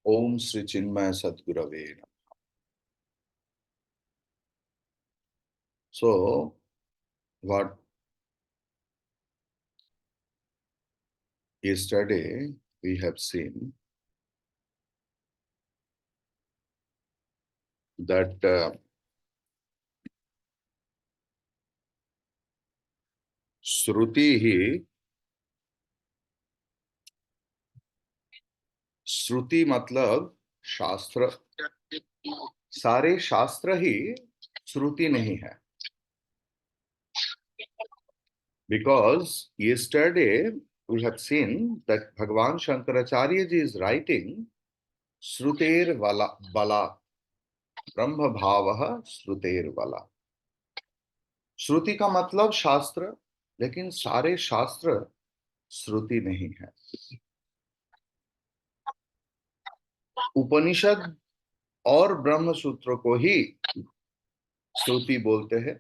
ओम श्री चिन्मय सद्गुरवे नमः। So, what yesterday we have seen that श्रुति ही श्रुति मतलब शास्त्र, सारे शास्त्र ही श्रुति नहीं है। Because yesterday we have seen that Bhagwan Shankaracharya ji is writing Shruter Bala ब्रह्म भावः श्रुतेर बला। श्रुति का मतलब शास्त्र, लेकिन सारे शास्त्र श्रुति नहीं है। उपनिषद और ब्रह्म सूत्र को ही श्रुति बोलते हैं।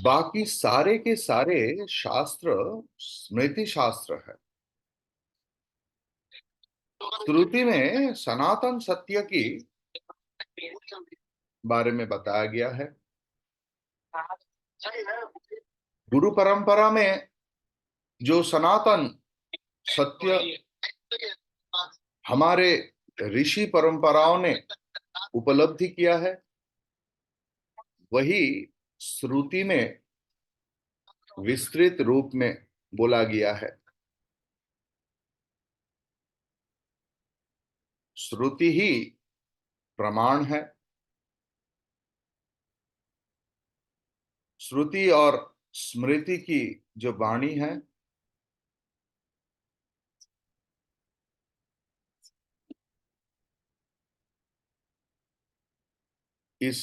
बाकी सारे के सारे शास्त्र स्मृति शास्त्र है। श्रुति में सनातन सत्य की बारे में बताया गया है। गुरु परंपरा में जो सनातन सत्य हमारे ऋषि परंपराओं ने उपलब्धि किया है, वही श्रुति में विस्तृत रूप में बोला गया है। श्रुति ही प्रमाण है। श्रुति और स्मृति की जो वाणी है, इस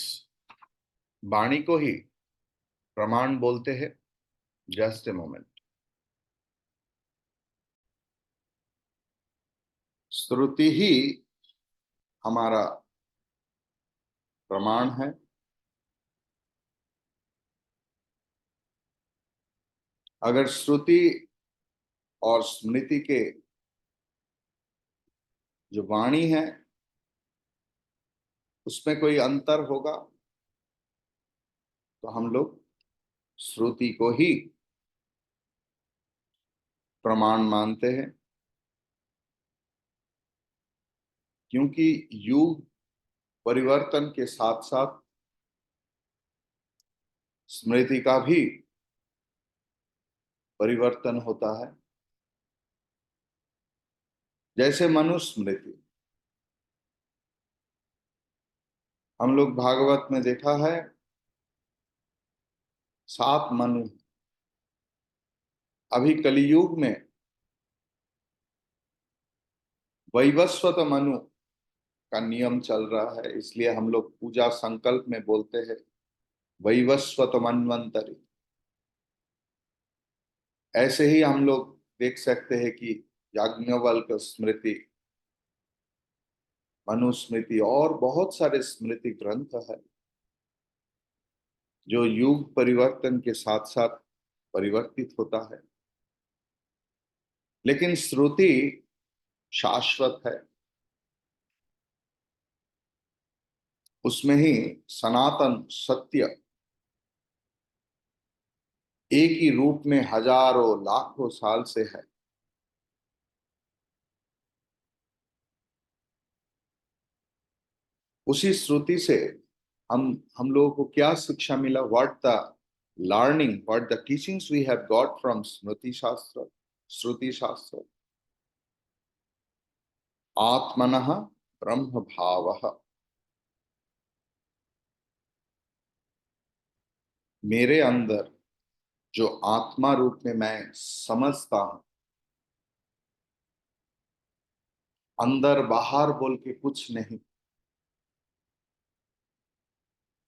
वाणी को ही प्रमाण बोलते हैं। Just a moment. श्रुति ही हमारा प्रमाण है। अगर श्रुति और स्मृति के जो वाणी है उसमें कोई अंतर होगा तो हम लोग श्रुति को ही प्रमाण मानते हैं, क्योंकि युग परिवर्तन के साथ साथ स्मृति का भी परिवर्तन होता है। जैसे मनुस्मृति, हम लोग भागवत में देखा है 7 मनु। अभी कलियुग में वैवस्वत मनु का नियम चल रहा है, इसलिए हम लोग पूजा संकल्प में बोलते हैं वैवस्वत मन्वंतरी। ऐसे ही हम लोग देख सकते हैं कि याज्ञवल्क स्मृति, मनुस्मृति और बहुत सारे स्मृति ग्रंथ है जो युग परिवर्तन के साथ साथ परिवर्तित होता है। लेकिन श्रुति शाश्वत है। उसमें ही सनातन सत्य एक ही रूप में हजारों लाखों साल से है। उसी श्रुति से हम लोगों को क्या शिक्षा मिला? What the learning, what the teachings we have got from Smriti Shastra, Shruti शास्त्र। आत्मनः ब्रह्म भावः, मेरे अंदर जो आत्मा रूप में मैं समझता हूं, अंदर बाहर बोल के कुछ नहीं।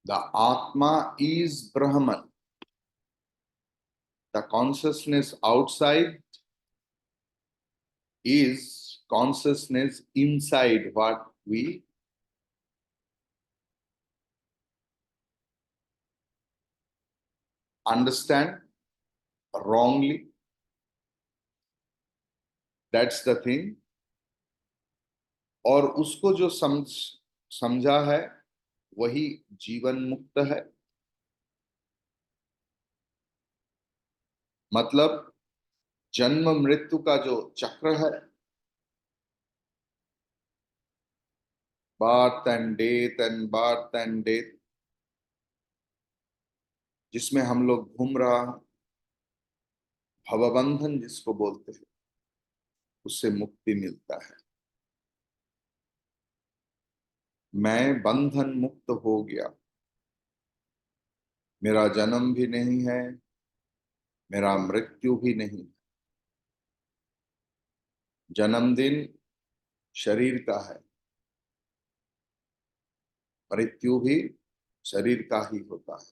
द आत्मा is Brahman. The consciousness outside is consciousness inside what we understand wrongly. That's the thing. और उसको जो समझा है वही जीवन मुक्त है। मतलब जन्म मृत्यु का जो चक्र है, birth and death and birth and death, जिसमें हम लोग घूम रहा, भवबंधन जिसको बोलते हैं, उससे मुक्ति मिलता है। मैं बंधन मुक्त हो गया, मेरा जन्म भी नहीं है, मेरा मृत्यु भी नहीं। जन्मदिन शरीर का है, मृत्यु भी शरीर का ही होता है।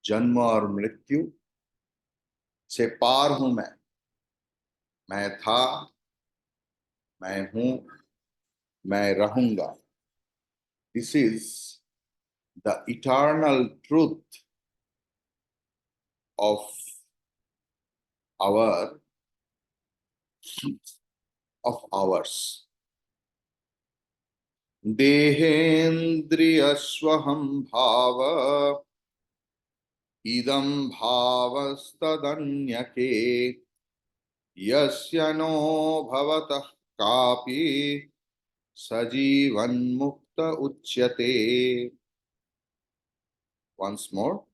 जन्म और मृत्यु से पार हूं मैं था, मैं हूं, मैं रहूंगा। This is the eternal truth of our of ours. देहेन्द्रियस्वहं भाव इदं भावस्तदन्यके यस्य नो भवतः कापि सजीवन्मुक्त उच्यते। Once more.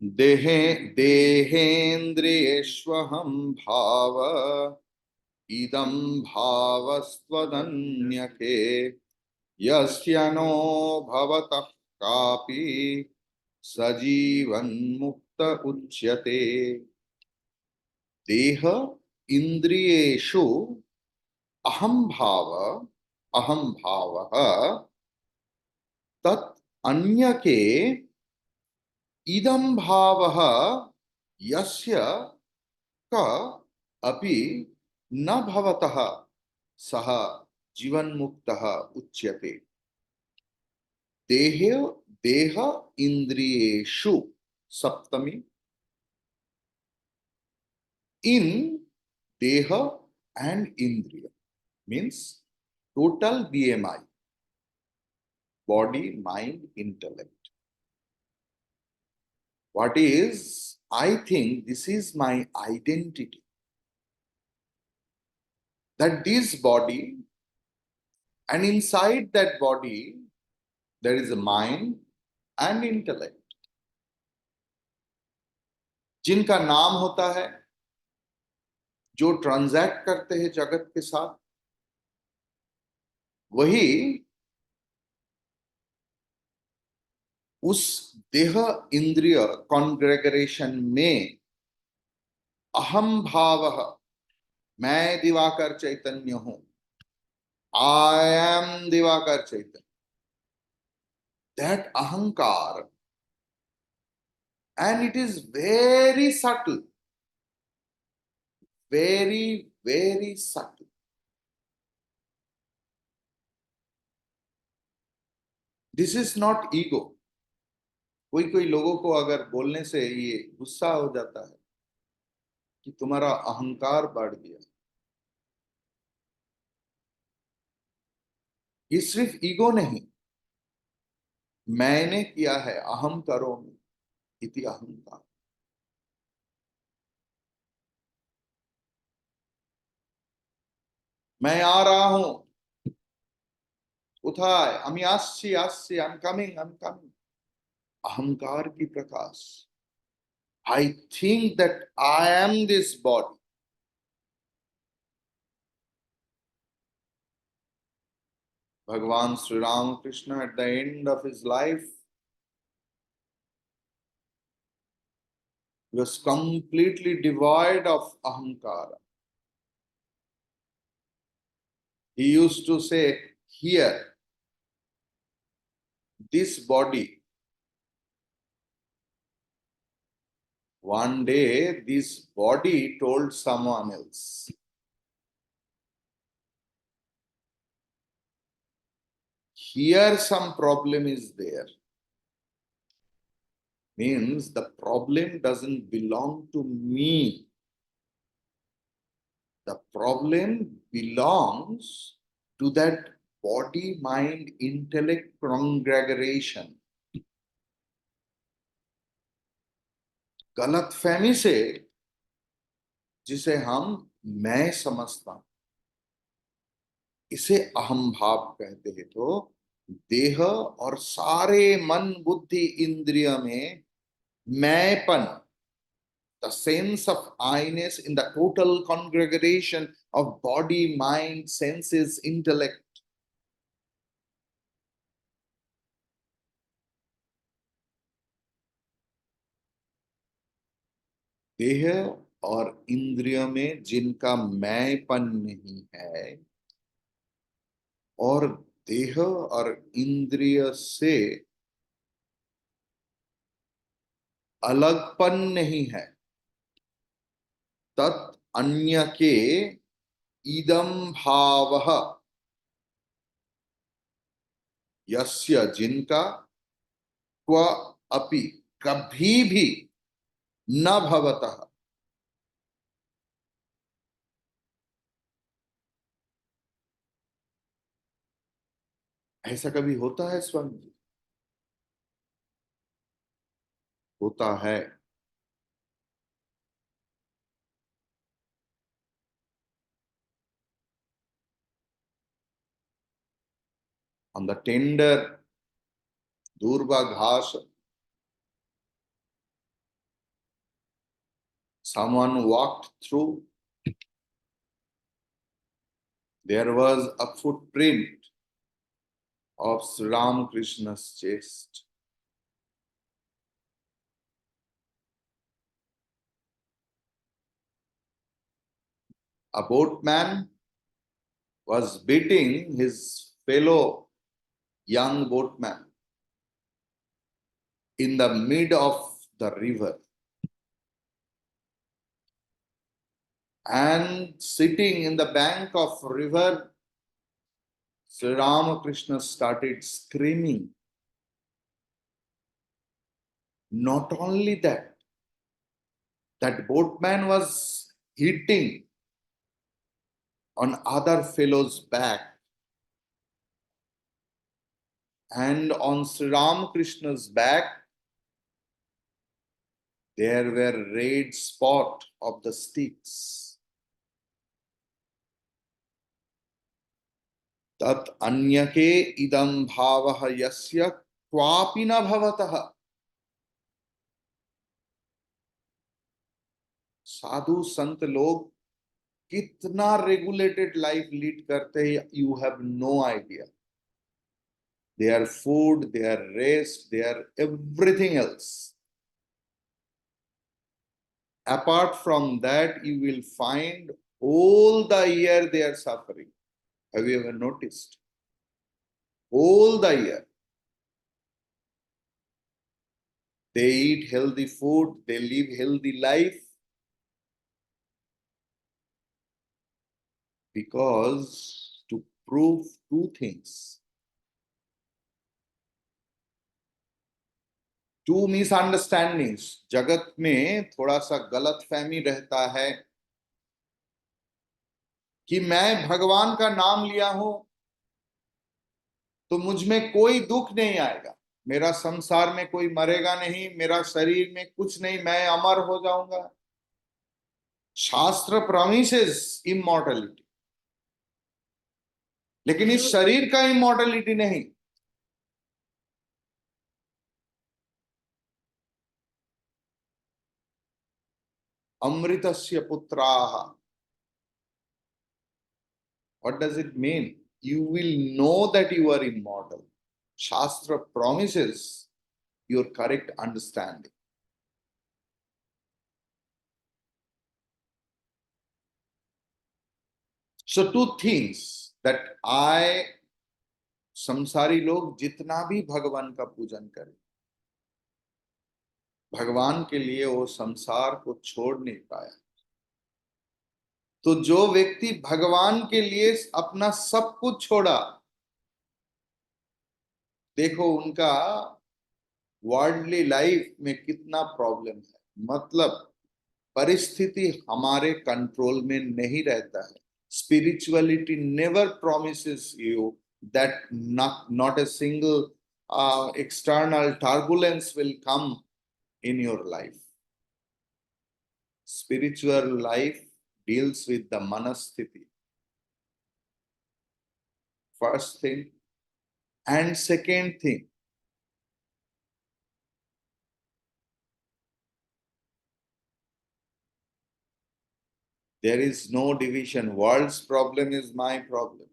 देहेन्द्रियेष्वहं भाव इदं भावस्त्वदन्यके यस्य नो भवतः कापि सजीवन्मुक्त उच्यते। देह इंद्रियेषु अहम भावः तत् अन्यके इदं भावः यस्य का अपि न भवतः सह जीवन मुक्तः उच्यते। देह देह इंद्रियेषु, सप्तमी, इन देह एंड इंद्रिय means total BMI, body mind intellect. What is, I think this is my identity, that this body, and inside that body there is a mind and intellect, जिनका नाम होता है, जो ट्रांजैक्ट करते हैं जगत के साथ, वही उस देह इंद्रिय कॉन्ग्रेगरेशन में अहम भाव, मैं दिवाकर चैतन्य हूं, I am Diwakar Chaitanya, that अहंकार, and it is very subtle, very subtle. This is not ego. कोई कोई लोगों को अगर बोलने से ये गुस्सा हो जाता है कि तुम्हारा अहंकार बढ़ गया। ये सिर्फ ईगो नहीं, मैंने किया है, अहम करोमि इति अहंकार। मैं आ रहा हूं, उठाए, আমি আসছি আসছি, I'm coming, I'm coming। अहंकार की प्रकाश। I think that I am this body। भगवान Shri Ram Krishna at the end of his life was completely devoid of ahankara. He used to say, here, this body, one day this body told someone else, here some problem is there, means the problem doesn't belong to me, The problem belongs to that body mind intellect congregation. गलतफहमी से जिसे हम मैं समझता हूं, इसे अहम भाव कहते हैं। तो देह और सारे मन बुद्धि इंद्रिय में मैंपन, the sense of I-ness in the total congregation of body, mind, senses, intellect. देह और इंद्रिय में जिनका मैंपन नहीं है और देह और इंद्रिय से अलगपन नहीं है, तत् अन्य के इदम भावः, यस्य जिनका, क्व अपि कभी भी न भवतः। ऐसा कभी होता है स्वामी जी? होता है। On the tender durba घास, someone walked through, there was a footprint of Sri Ramakrishna's chest. A boatman was beating his fellow young boatman in the mid of the river, and sitting in the bank of river, Sri Ramakrishna started screaming. Not only that, that boatman was hitting on other fellow's back, and on Sri Ramakrishna's back there were red spot of the sticks. Tat anyake idam bhavah yasya क्वापि न भवतः। साधु संत लोग कितना regulated life lead करते हैं, you have no idea. Their food, their rest, their everything else. Apart from that, you will find all the year they are suffering. Have you ever noticed? All the year. They eat healthy food, they live healthy life, because to prove two things. Two misunderstandings. जगत में थोड़ा सा गलतफहमी रहता है कि मैं भगवान का नाम लिया हूं तो मुझ में कोई दुख नहीं आएगा, मेरा संसार में कोई मरेगा नहीं, मेरा शरीर में कुछ नहीं, मैं अमर हो जाऊंगा। शास्त्र प्रॉमिसेस इमॉर्टलिटी, लेकिन इस शरीर का इमॉर्टलिटी नहीं। अमृतस्य पुत्राः, what does it mean? You will know that you are immortal. Shastra promises your correct understanding. So two things that I, संसारी लोग जितना भी भगवान का पूजन करें, भगवान के लिए वो संसार को छोड़ नहीं पाया। तो जो व्यक्ति भगवान के लिए अपना सब कुछ छोड़ा, देखो उनका वर्ल्डली लाइफ में कितना प्रॉब्लम है। मतलब परिस्थिति हमारे कंट्रोल में नहीं रहता है. Spirituality never promises you that not a single external turbulence will come in your life. Spiritual life deals with the manasthiti. First thing. And second thing, there is no division. World's problem is my problem.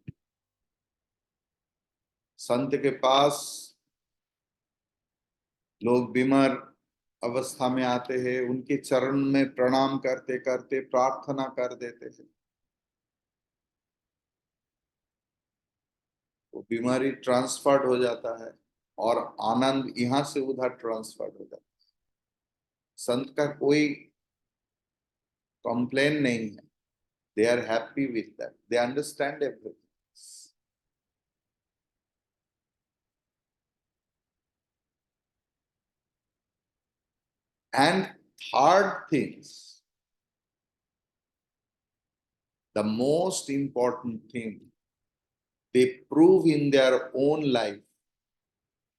संत के पास लोग बीमार अवस्था में आते हैं, उनके चरण में प्रणाम करते करते प्रार्थना कर देते हैं. वो बीमारी ट्रांसफर्ड हो जाता है और आनंद यहां से उधर ट्रांसफर्ड हो जाता है. संत का कोई कंप्लेन नहीं है. They are happy with that. They understand everything. And third things, the most important thing, they prove in their own life.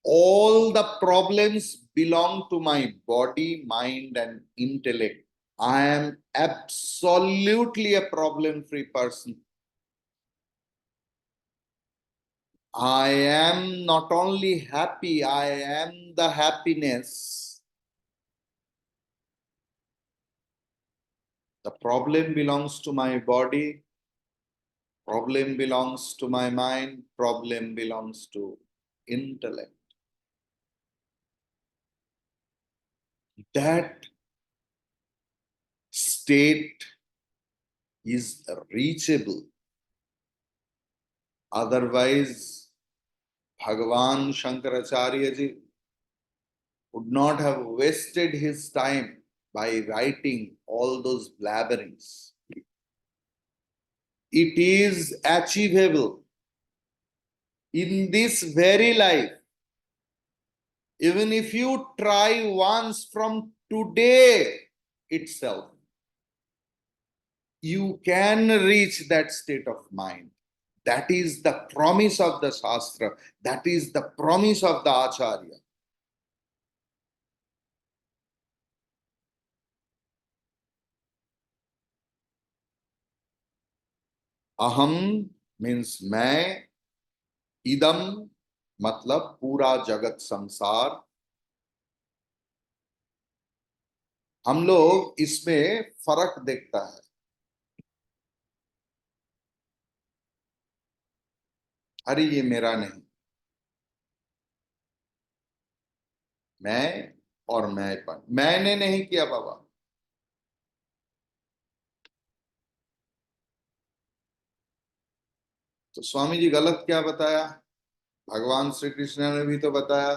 All the problems belong to my body, mind, and intellect. I am absolutely a problem-free person. I am not only happy, I am the happiness. The problem belongs to my body, problem belongs to my mind, problem belongs to intellect. That state is reachable. Otherwise, Bhagavan Shankaracharya ji would not have wasted his time by writing all those blabberings. It is achievable in this very life. Even if you try once from today itself, you can reach that state of mind. That is the promise of the Shastra. That is the promise of the Acharya. Aham means मैं, idam मतलब पूरा जगत संसार. हम लोग इसमें फर्क देखता है. अरे ये मेरा नहीं, मैं और मैंपन. मैंने नहीं किया बाबा. तो स्वामी जी गलत क्या बताया? भगवान श्री कृष्ण ने भी तो बताया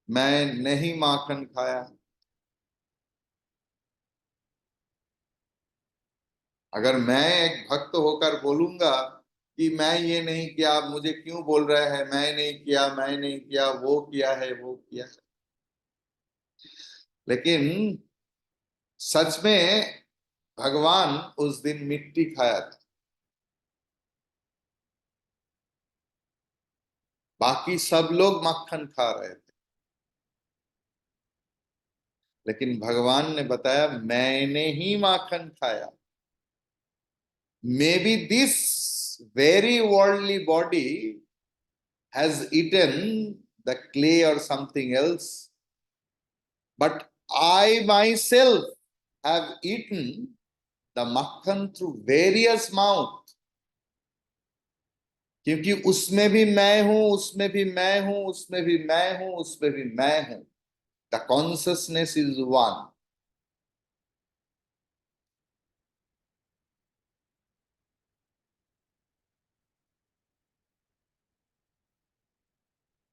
मैं नहीं माखन खाया. अगर मैं एक भक्त होकर बोलूंगा कि मैं ये नहीं किया, आप मुझे क्यों बोल रहे हैं मैं नहीं किया, मैं नहीं किया, वो किया है, वो किया है. लेकिन सच में भगवान उस दिन मिट्टी खाया था. बाकी सब लोग मक्खन खा रहे थे. लेकिन भगवान ने बताया मैंने ही माखन खाया. May be this very worldly body has eaten the clay or something else, but I myself have eaten the makhan through various mouth. क्योंकि उसमें भी मैं हूं, उसमें भी मैं हूं, उसमें भी मैं हूं, उसमें भी मैं हूं. The consciousness is one.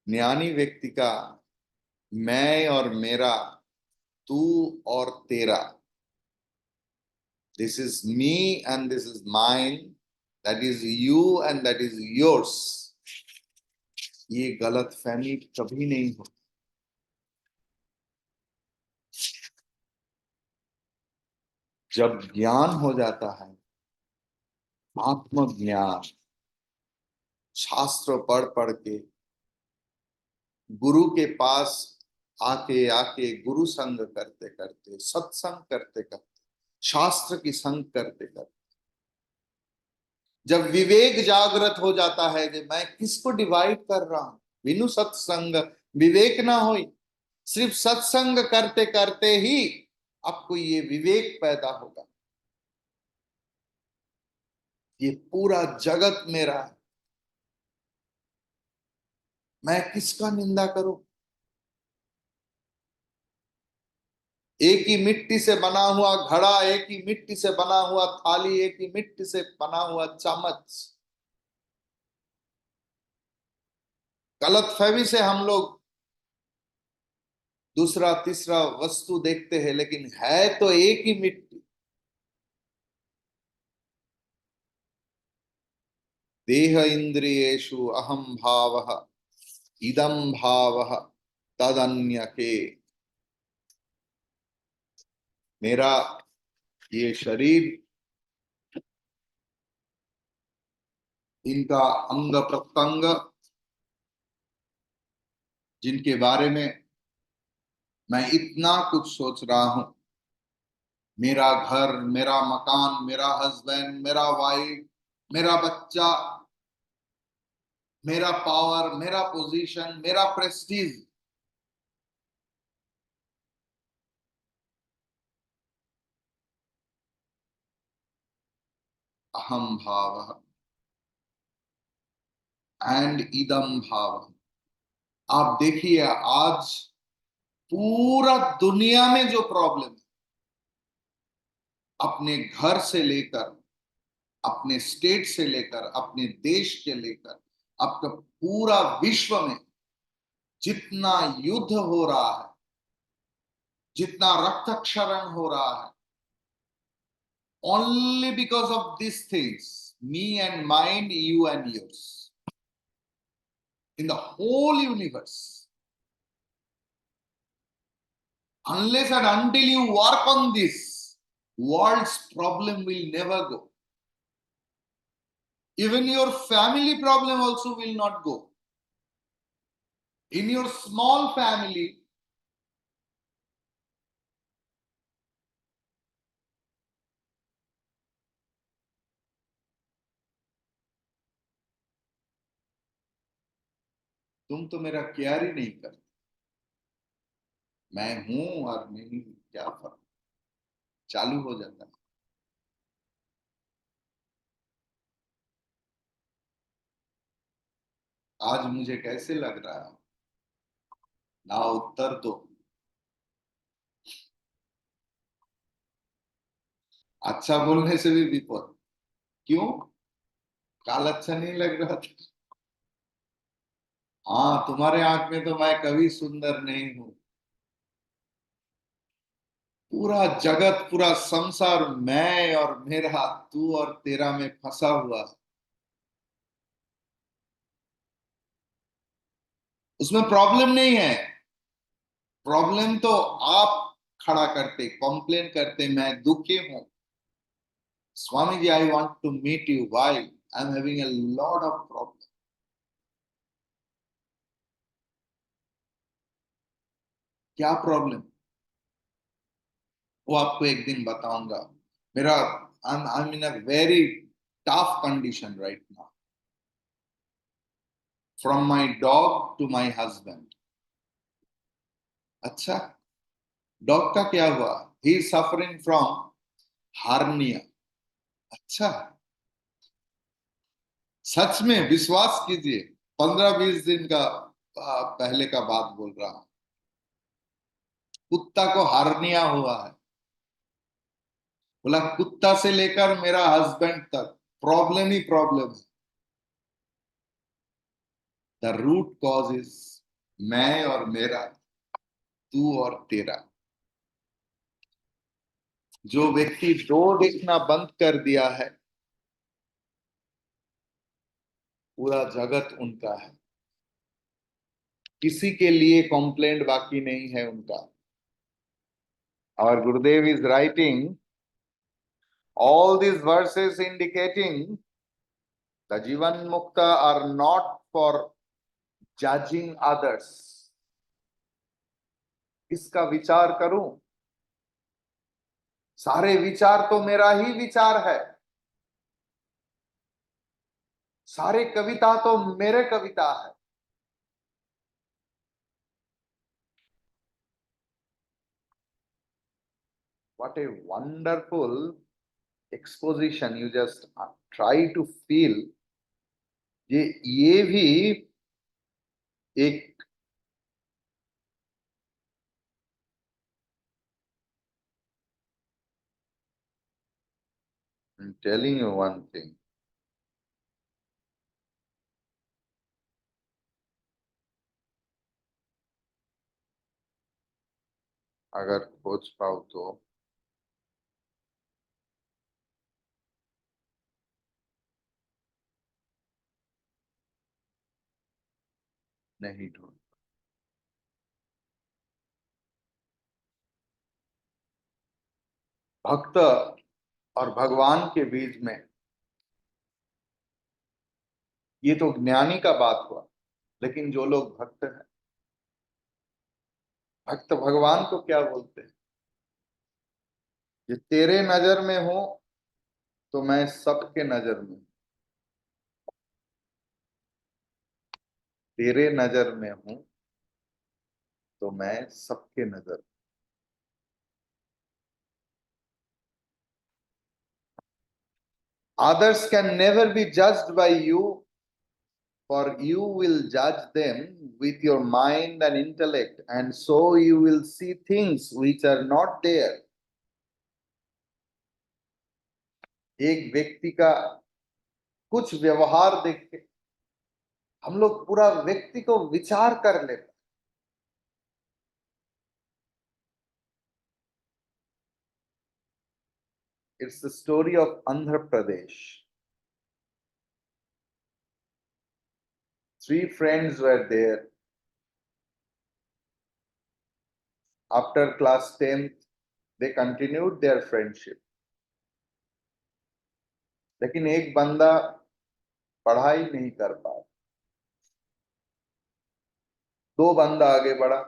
ज्ञानी व्यक्ति का मैं और मेरा, तू और तेरा, this is me and this is mine, that is you and that is yours, ये गलत फहमी कभी नहीं हो. जब ज्ञान हो जाता है, आत्मज्ञान, शास्त्र पढ़ पढ़ के, गुरु के पास आके आके, गुरु संग करते करते, सत्संग करते करते, शास्त्र की संग करते करते, जब विवेक जागृत हो जाता है कि मैं किसको डिवाइड कर रहा हूं, बिनु सत्संग विवेक ना हो, सिर्फ सत्संग करते करते ही आपको ये विवेक पैदा होगा। ये पूरा जगत मेरा है, मैं किसका निंदा करूं। एक ही मिट्टी से बना हुआ घड़ा, एक ही मिट्टी से बना हुआ थाली, एक ही मिट्टी से बना हुआ चम्मच, गलतफहमी से हम लोग दूसरा तीसरा वस्तु देखते हैं, लेकिन है तो एक ही मिट्टी। देह इंद्रियेषु अहम भावः इदम भावः तदन्य के। मेरा ये शरीर, इनका अंग प्रत्यंग, जिनके बारे में मैं इतना कुछ सोच रहा हूं, मेरा घर, मेरा मकान, मेरा हस्बैंड, मेरा वाइफ, मेरा बच्चा, मेरा पावर, मेरा पोजीशन, मेरा प्रेस्टीज, अहम भाव एंड इदम भाव। आप देखिए, आज पूरा दुनिया में जो प्रॉब्लम है, अपने घर से लेकर, अपने स्टेट से लेकर, अपने देश के लेकर, आपका पूरा विश्व में जितना युद्ध हो रहा है, जितना रक्तक्षरण हो रहा है, only because of these things, me and mine, you and yours, in the whole universe. Unless and until you work on this, world's problem will never go. Even your family problem also will not go. In your small family, तुम तो मेरा care ही नहीं करते, मैं हूं और नहीं, क्या फर्क चालू हो जाता है। आज मुझे कैसे लग रहा है ना, उत्तर दो। अच्छा बोलने से भी विपद, क्यों? काल अच्छा नहीं लग रहा था? हाँ, तुम्हारे आंख में तो मैं कभी सुंदर नहीं हूं। पूरा जगत, पूरा संसार मैं और मेरा, तू और तेरा में फंसा हुआ है। उसमें प्रॉब्लम नहीं है, प्रॉब्लम तो आप खड़ा करते, कंप्लेन करते, मैं दुखी हूं। Swami ji, I want to meet you, why I am having a lot of problem. क्या प्रॉब्लम? वो आपको एक दिन बताऊंगा। मेरा, I am in a very tough condition right now, from my dog to my husband. अच्छा, डॉग का क्या हुआ? He is suffering from hernia. अच्छा, सच में विश्वास कीजिए, 15-20 दिन का पहले का बात बोल रहा हूं। कुत्ता को हार्निया हुआ है। बोला कुत्ता से लेकर मेरा हस्बैंड तक प्रॉब्लम ही प्रॉब्लम है। द रूट कॉज इज मैं और मेरा, तू और तेरा। जो व्यक्ति दो देखना बंद कर दिया है, पूरा जगत उनका है, किसी के लिए कंप्लेंट बाकी नहीं है उनका। और गुरुदेव is writing, All these verses indicating the Jivan Mukta are not for judging others. इसका विचार करूं, सारे विचार तो मेरा ही विचार है, सारे कविता तो मेरे कविता है। What a wonderful exposition, you just try to feel ये भी एक I'm telling you one thing, अगर खोज पाओ तो नहीं ढूंढ। भक्त और भगवान के बीच में ये तो ज्ञानी का बात हुआ, लेकिन जो लोग भक्त हैं, भक्त भगवान को क्या बोलते हैं? ये तेरे नजर में हो तो मैं सबके नजर में हूं, तेरे नजर में हूं तो मैं सबके नजर। Others can never be judged by you, for you will judge them with your mind and intellect, and so you will see things which are not there. एक व्यक्ति का कुछ व्यवहार देख के हम लोग पूरा व्यक्ति को विचार कर लेते। It's the story of Andhra Pradesh. Three friends were there. After class 10th, they continued their friendship. लेकिन एक बंदा पढ़ाई नहीं कर पाया, दो बंदा आगे बढ़ा,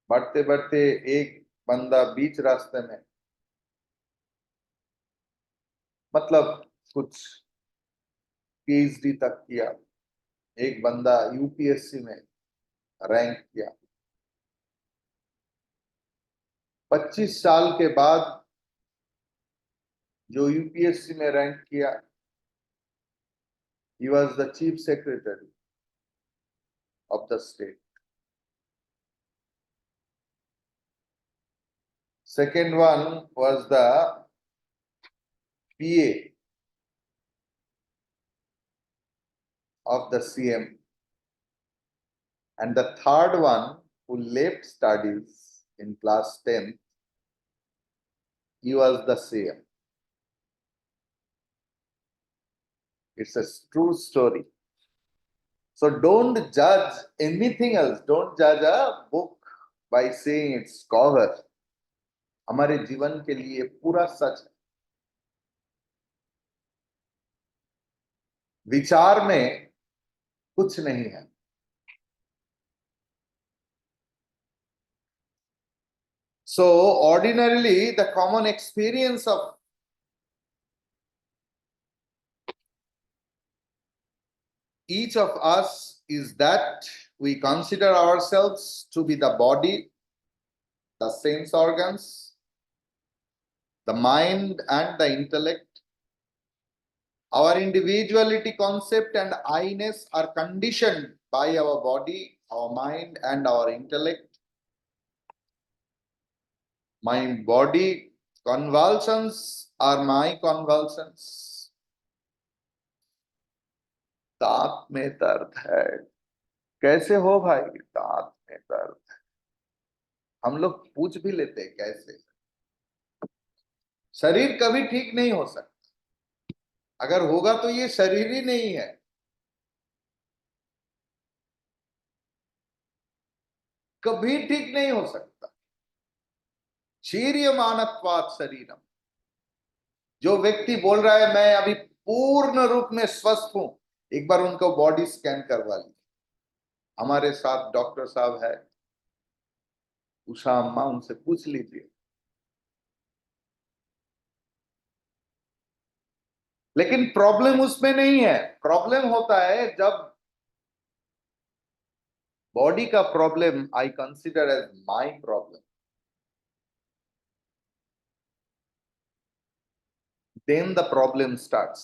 बढ़ते बढ़ते एक बंदा बीच रास्ते में, मतलब कुछ पीएचडी तक किया, एक बंदा यूपीएससी में रैंक किया। 25 साल के बाद जो यूपीएससी में रैंक किया, he was the chief secretary of the state. Second one was the PA of the CM, and the third one who left studies in class 10th, he was the CM. It's a true story. So don't judge anything else. Don't judge a book by saying its cover. हमारे जीवन के लिए पूरा सच है। विचार में कुछ नहीं है। So ordinarily the common experience of each of us is that we consider ourselves to be the body, the sense organs, the mind and the intellect. Our individuality concept and I-ness are conditioned by our body, our mind and our intellect. My body convulsions are my convulsions. दांत में दर्द है, कैसे हो भाई? दांत में दर्द। हम लोग पूछ भी लेते हैं कैसे। शरीर कभी ठीक नहीं हो सकता, अगर होगा तो ये शरीर ही नहीं है। कभी ठीक नहीं हो सकता। शीर्यमानत्वात् शरीरम, जो व्यक्ति बोल रहा है मैं अभी पूर्ण रूप में स्वस्थ हूं, एक बार उनको बॉडी स्कैन करवा ली। हमारे साथ डॉक्टर साहब है, उषा अम्मा, उनसे पूछ लीजिए। लेकिन प्रॉब्लम उसमें नहीं है, प्रॉब्लम होता है जब बॉडी का problem I consider as my problem, then the problem starts.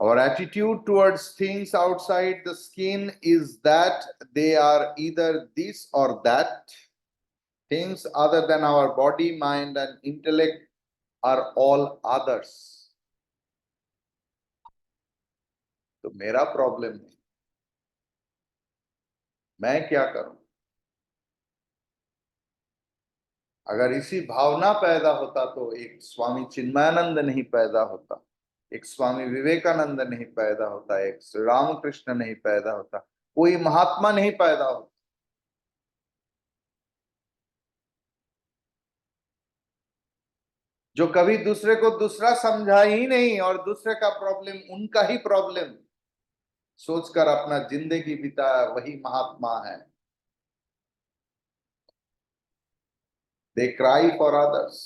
Our attitude towards things outside the skin is that they are either this or that. Things other than our body, mind, and intellect are all others. तो मेरा problem है, मैं क्या करूं? अगर इसी भावना पैदा होता तो एक स्वामी चिन्मयानंद नहीं पैदा होता, एक स्वामी विवेकानंद नहीं पैदा होता, एक श्री रामकृष्ण नहीं पैदा होता, कोई महात्मा नहीं पैदा होता। जो कभी दूसरे को दूसरा समझा ही नहीं और दूसरे का प्रॉब्लम उनका ही प्रॉब्लम सोचकर अपना जिंदगी बिताया, वही महात्मा है। दे cry for others.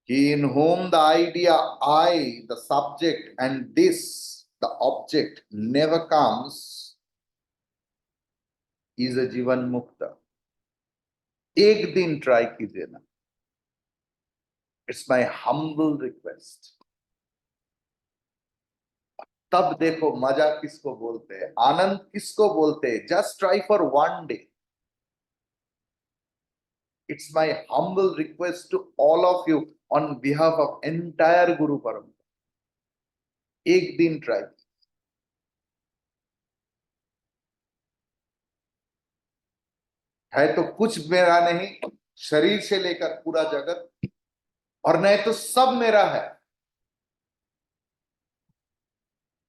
In whom the idea I, the subject, and this, the object, never comes, is a जीवन मुक्त। एक दिन ट्राई कीजिए ना, इट्स माई हम्बल रिक्वेस्ट। तब देखो मजा किसको बोलते हैं, आनंद किसको बोलते हैं। Just try for one day. It's my humble request to all of you on behalf of entire Guru Parampara. एक दिन ट्राई है तो कुछ मेरा नहीं, शरीर से लेकर पूरा जगत, और नहीं तो सब मेरा है।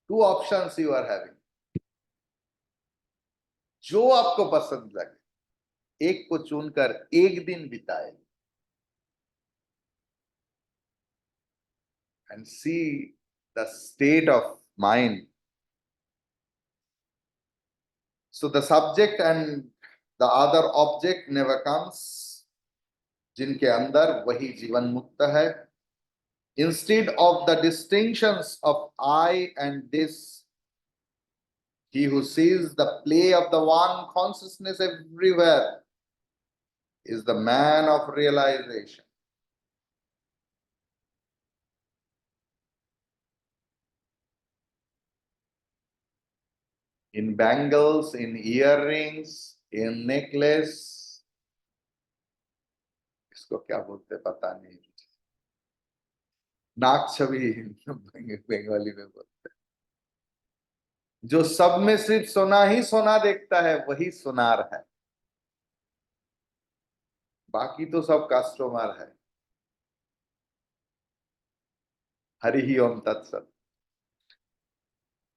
Two options you are having, जो आपको पसंद लगे एक को चुनकर एक दिन बिताए and see the state of mind. So the subject and the other object never comes, जिनके अंदर वही जीवन मुक्त है। Instead of the distinctions of I and this, he who sees the play of the one consciousness everywhere is the man of realization. In bangles, in earrings, in necklace, इसको क्या बोलते पता नहीं, नाक छवि बंगाली में बोलते। जो सब में सिर्फ सोना ही सोना देखता है वही सुनार है, बाकी तो सब कस्टमर है। हरि ही ओम तत्सत।